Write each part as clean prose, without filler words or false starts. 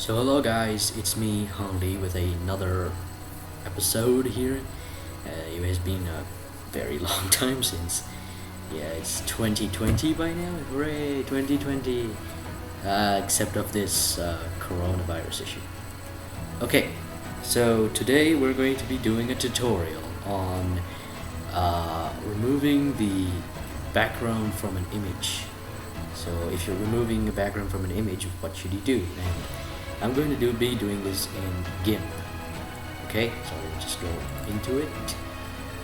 So hello guys, it's me Hamdi with another episode here. It has been a very long time since, it's 2020 by now. Hooray, 2020! Except of this coronavirus issue. Okay, so today we're going to be doing a tutorial on removing the background from an image. So if you're removing a background from an image, what should you do? And I'm going to be doing this in Gimp. Okay, so we'll just go into it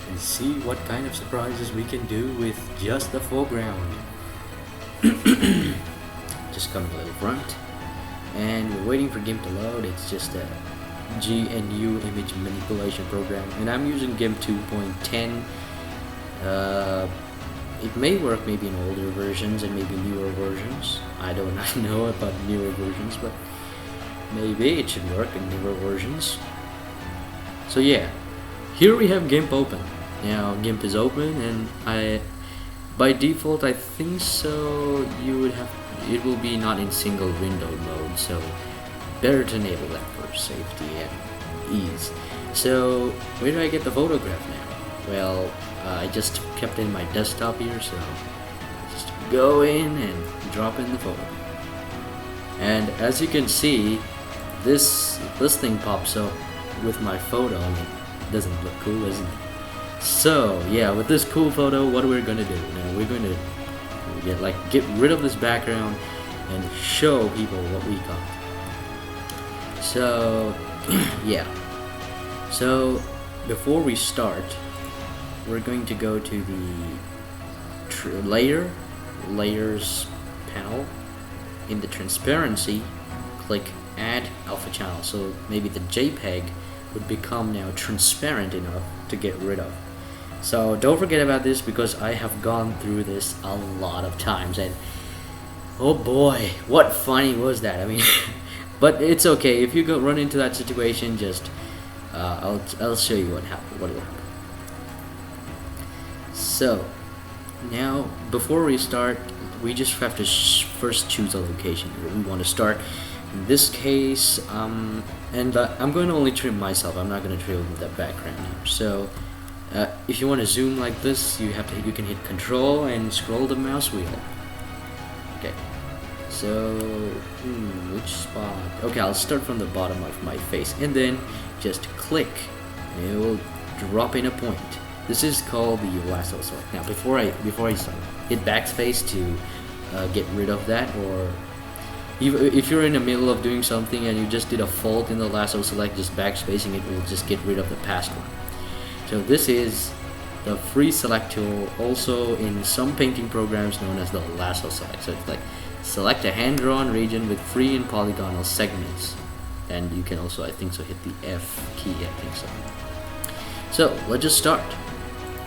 and see what kind of surprises we can do with just the foreground. Just come a little front, and we're waiting for Gimp to load. It's just a GNU image manipulation program, and I'm using Gimp 2.10. It may work maybe in older versions and maybe newer versions. I do not know about newer versions, but maybe it should work in newer versions. So yeah, here we have Gimp open. Now Gimp is open, and by default I think so it will be not in single window mode, so better to enable that for safety and ease. So where do I get the photograph now? Well, I just kept in my desktop here, so just go in and drop in the photo. And as you can see, this thing pops up with my photo, and it doesn't look cool, isn't it? So yeah, with this cool photo, what we're gonna do now? We're gonna get rid of this background and show people what we got. So yeah. So before we start, we're going to go to the layers panel. In the transparency, click add alpha channel, so maybe the JPEG would become now transparent enough to get rid of. So don't forget about this, because I have gone through this a lot of times, and oh boy, what funny was that? I mean but it's okay. If you run into that situation, just I'll show you what will happen. So now before we start, we just have to first choose a location where we want to start. In this case, I'm going to only trim myself. I'm not going to trim the background here. So if you want to zoom like this, you can hit Control and scroll the mouse wheel. Okay. So which spot? Okay, I'll start from the bottom of my face, and then just click, and it will drop in a point. This is called the lasso select. Now before I start, hit backspace to get rid of that, or if you're in the middle of doing something and you just did a fault in the lasso select, just backspacing it will just get rid of the past one. So this is the free select tool, also in some painting programs known as the lasso select. So it's like select a hand-drawn region with free and polygonal segments, and you can also, I think so, hit the F key, I think so. So let's just start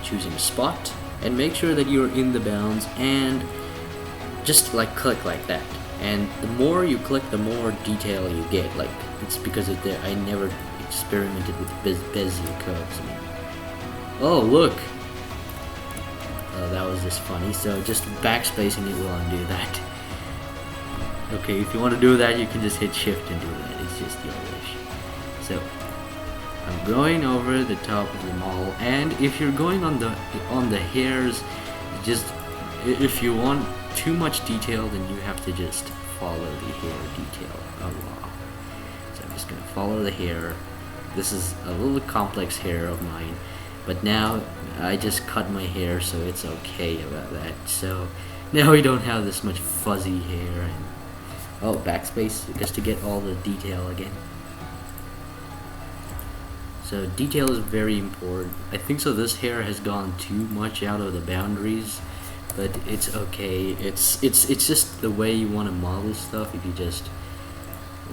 choosing a spot, and make sure that you're in the bounds, and just click like that. And the more you click, the more detail you get. Like, it's because I never experimented with Bezier curves. I mean, oh look, that was just funny. So just backspacing it will undo that. Okay, if you want to do that, you can just hit Shift and do that. It's just your wish. So I'm going over the top of the model, and if you're going on the hairs, just if you want too much detail, then you have to just follow the hair detail along. So I'm just gonna follow the hair. This is a little complex hair of mine, but now I just cut my hair, so it's okay about that. So now we don't have this much fuzzy hair. And backspace just to get all the detail again. So detail is very important. I think so this hair has gone too much out of the boundaries, but it's okay. It's just the way you want to model stuff. If you just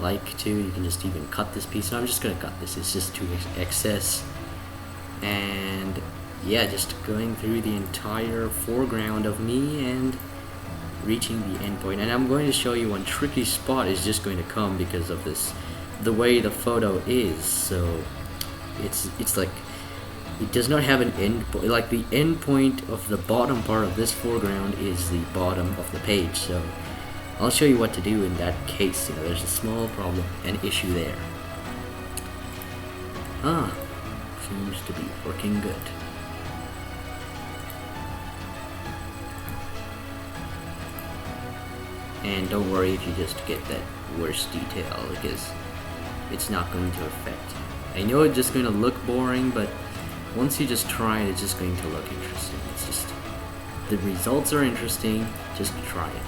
like to, you can just even cut this piece. So I'm just gonna cut this. It's just too excess. And yeah, just going through the entire foreground of me and reaching the end point. And I'm going to show you one tricky spot is just going to come because of the way the photo is. So it's like it does not have an end point. Like the end point of the bottom part of this foreground is the bottom of the page. So I'll show you what to do in that case. You know, there's a small problem, an issue there. Seems to be working good. And don't worry if you just get that worst detail, because it's not going to affect you. I know it's just going to look boring, but once you just try it, it's just going to look interesting. It's just, the results are interesting, just try it.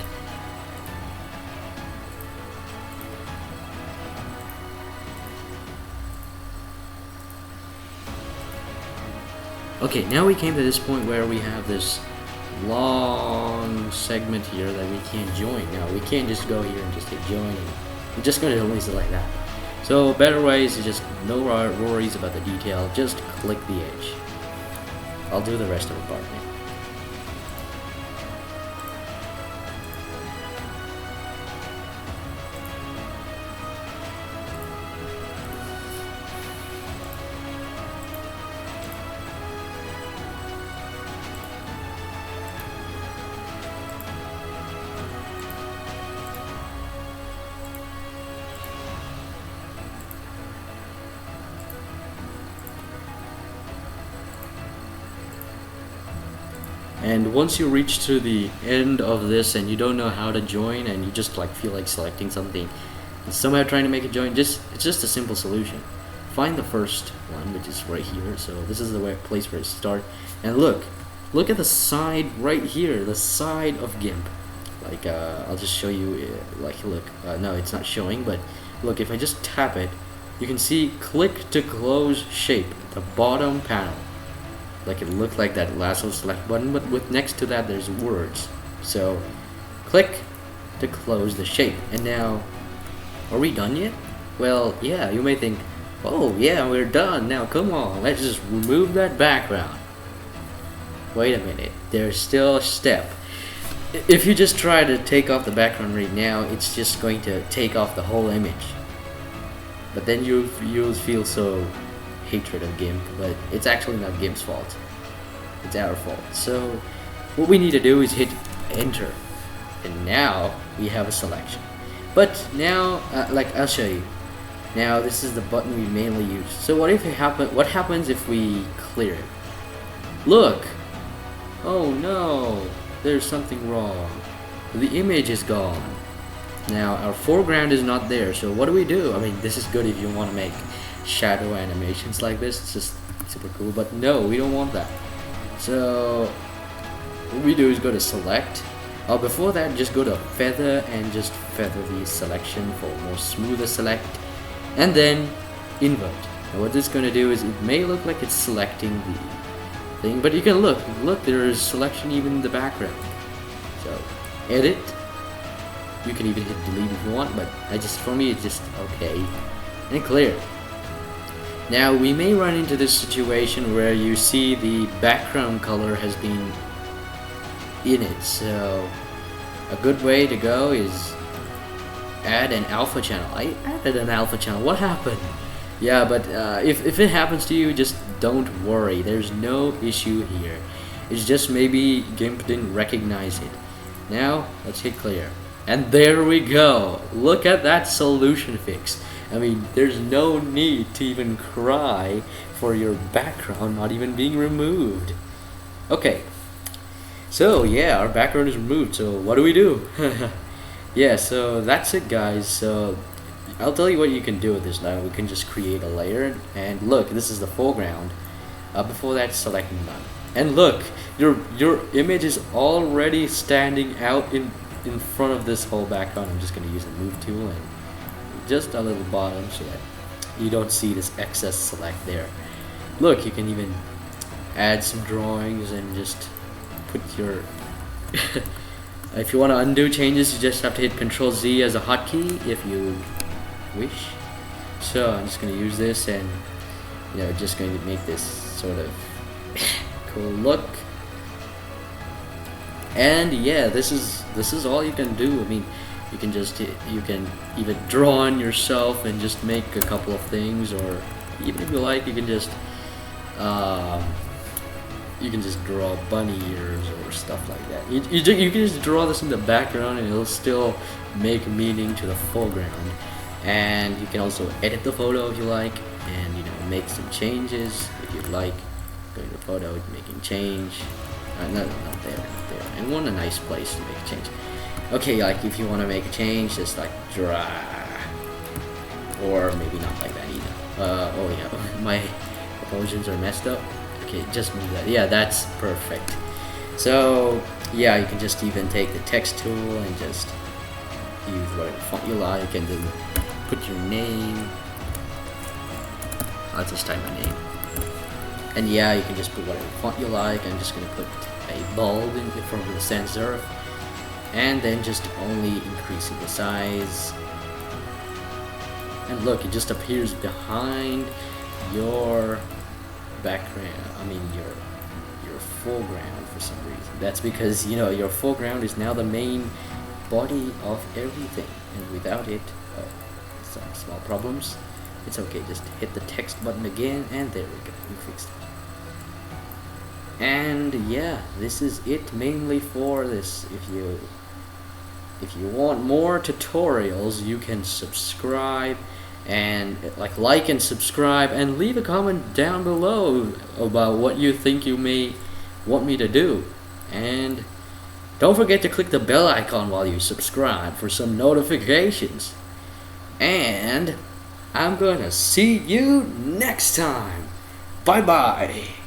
Okay, now we came to this point where we have this long segment here that we can't join. Now we can't just go here and just hit join, and we're just going to only select that. So better way is to just no worries about the detail, just click the edge. I'll do the rest of the part now. And once you reach to the end of this and you don't know how to join, and you just like feel like selecting something and somehow trying to make it join, it's just a simple solution. Find the first one, which is right here. So this is the place where it starts. And look at the side right here, the side of Gimp. Like I'll just show you. Like look, no, it's not showing, but look, if I just tap it, you can see click to close shape at the bottom panel. Like it looked like that lasso select button, but with next to that there's words. So click to close the shape. And now, are we done yet? Well, yeah, you may think, oh yeah, we're done. Now come on, let's just remove that background. Wait a minute, there's still a step. If you just try to take off the background right now, it's just going to take off the whole image. But then you'll feel so hatred of Gimp, but it's actually not Gimp's fault. It's our fault. So what we need to do is hit enter, and now we have a selection. But now, like I'll show you. Now this is the button we mainly use. So what happens if we clear it? Look! Oh no! There's something wrong. The image is gone. Now our foreground is not there. So what do? I mean, this is good if you want to make shadow animations like this. It's just super cool, but no, we don't want that. So what we do is go to select. Before that, just go to feather and just feather the selection for more smoother select, and then invert. Now what this is going to do is, it may look like it's selecting the thing, but you can look, there is selection even in the background. So edit. You can even hit delete if you want, but for me it's just okay. And clear. Now we may run into this situation where you see the background color has been in it. So a good way to go is add an alpha channel. I added an alpha channel. What happened? Yeah, but if it happens to you, just don't worry. There's no issue here. It's just maybe Gimp didn't recognize it. Now let's hit clear. And there we go. Look at that solution fix. I mean, there's no need to even cry for your background not even being removed. Okay. So yeah, our background is removed. So what do? Yeah, so that's it, guys. So I'll tell you what you can do with this now. We can just create a layer, and look, this is the foreground. Before that, select none. And look, your image is already standing out in front of this whole background. I'm just going to use the move tool and just a little bottom so that you don't see this excess select there. Look, you can even add some drawings and just put your if you want to undo changes, you just have to hit Ctrl Z as a hotkey if you wish. So I'm just going to use this, and just going to make this sort of cool look. And yeah, this is all you can do. I mean, you can even draw on yourself and just make a couple of things, or even if you like, you can just you can just draw bunny ears or stuff like that. You can just draw this in the background and it'll still make meaning to the foreground. And you can also edit the photo if you like, and make some changes if you like. Go to the photo, making change. No, there. And want a nice place to make a change. Okay, like if you want to make a change, just like draw, or maybe not like that either. Oh yeah, my proportions are messed up. Okay, just move that. Yeah, that's perfect. So yeah, you can just even take the text tool and just use whatever font you like, and then put your name. I'll just type my name. And yeah, you can just put whatever font you like. I'm just gonna put a bold in front of the sans serif, and then just only increasing the size. And look, it just appears behind your background. I mean your foreground for some reason. That's because your foreground is now the main body of everything, and without it, some small problems. It's okay, just hit the text button again, and there we go, we fixed it. And yeah, this is it mainly for this. If you want more tutorials, you can subscribe and like and subscribe, and leave a comment down below about what you think you may want me to do. And don't forget to click the bell icon while you subscribe for some notifications. And I'm gonna see you next time. Bye bye.